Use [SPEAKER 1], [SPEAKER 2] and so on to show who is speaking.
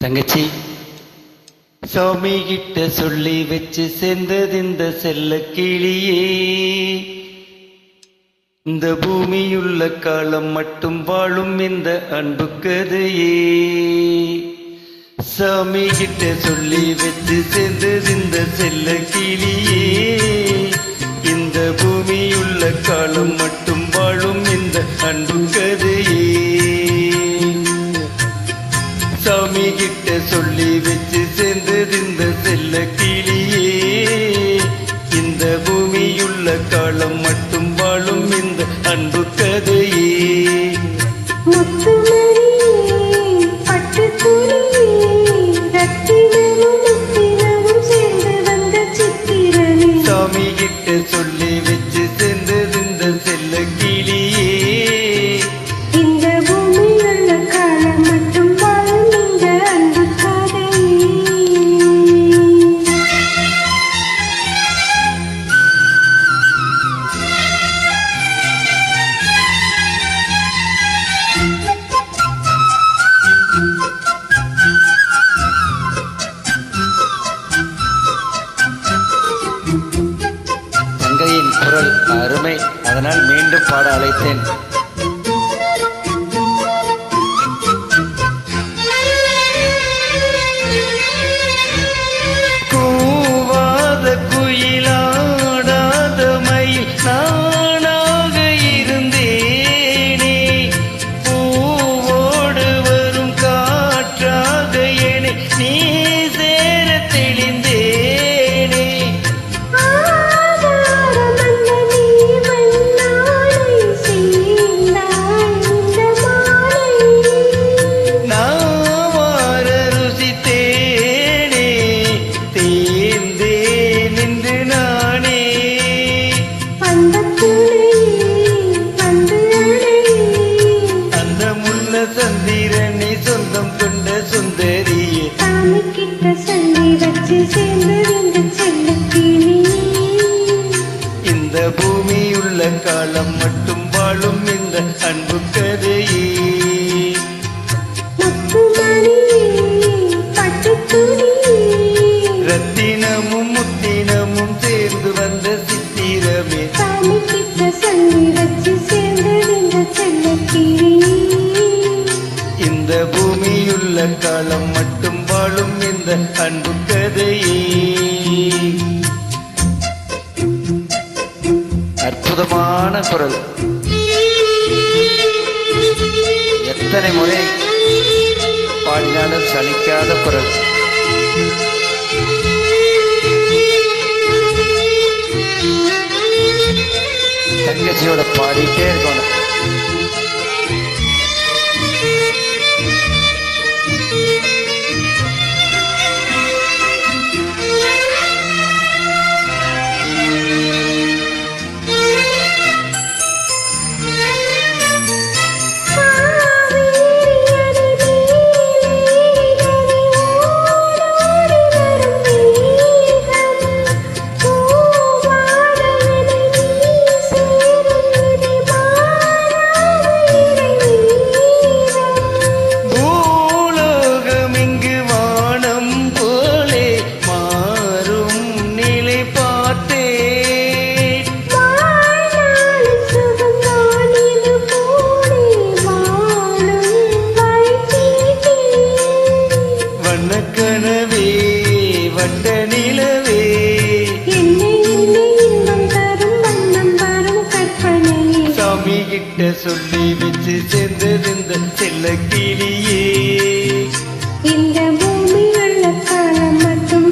[SPEAKER 1] தங்கச்சி சாமி கிட்ட சொல்லி வச்சு சேர்ந்தது இந்த செல்ல கிளியே. இந்த பூமியுள்ள காலம் மட்டும் வாழும் இந்த அன்பு கதையே. சாமி கிட்ட சொல்லி வச்சு சேர்ந்தது இந்த செல்ல கிளியே. இந்த பூமியுள்ள காலம் மட்டும் வாழும் இந்த அன்பு கதையே. சாமி கிட்ட சொல்லி வச்சு சேர்ந்தது இந்த செல்ல கிளியே. இந்த பூமியுள்ள காலம் மட்டும் வாழும் இந்த அன்பு கதையே. சாமி கிட்ட சொல்லி வச்சு சேர்ந்தது இந்த செல்ல கிளியே. தங்கையின் குரல் அருமை, அதனால் மீண்டும் பாட அழைத்தேன். கூவாத குயிலாடாத மயில் நானாக இருந்தேனே. பூவோடு வரும் காற்றாக என நீ சேர தெளிந்தேனே. சந்திரனை சொந்தம் கொண்ட சுந்தரியே.
[SPEAKER 2] சாமி கிட்ட சொல்லி வச்சு சேர்ந்து
[SPEAKER 1] இந்த பூமியுள்ள காலம் மட்டும் வாழும் இந்த அன்பு கதையே. ரத்தினமும் முத்தினமும் சேர்ந்து வந்த சித்திரமே.
[SPEAKER 2] சாமி கிட்ட சொல்லி வச்சு சேர்ந்து
[SPEAKER 1] இந்த பூமியுள்ள காலம் மட்டும் வாழும் இந்த அன்பு கதையே. அற்புதமான குரல், எத்தனை முறை பாடினாலும் சலிக்காத குரல். தங்கச்சியோட பாடிட்டே இருக்கணும். கனவே வட்ட நிலவே சாமி கிட்ட சொல்லி வச்சு சேர்ந்தது இந்த செல்ல கிளியே.
[SPEAKER 2] இந்த பூமியுள்ள காலம் மட்டும்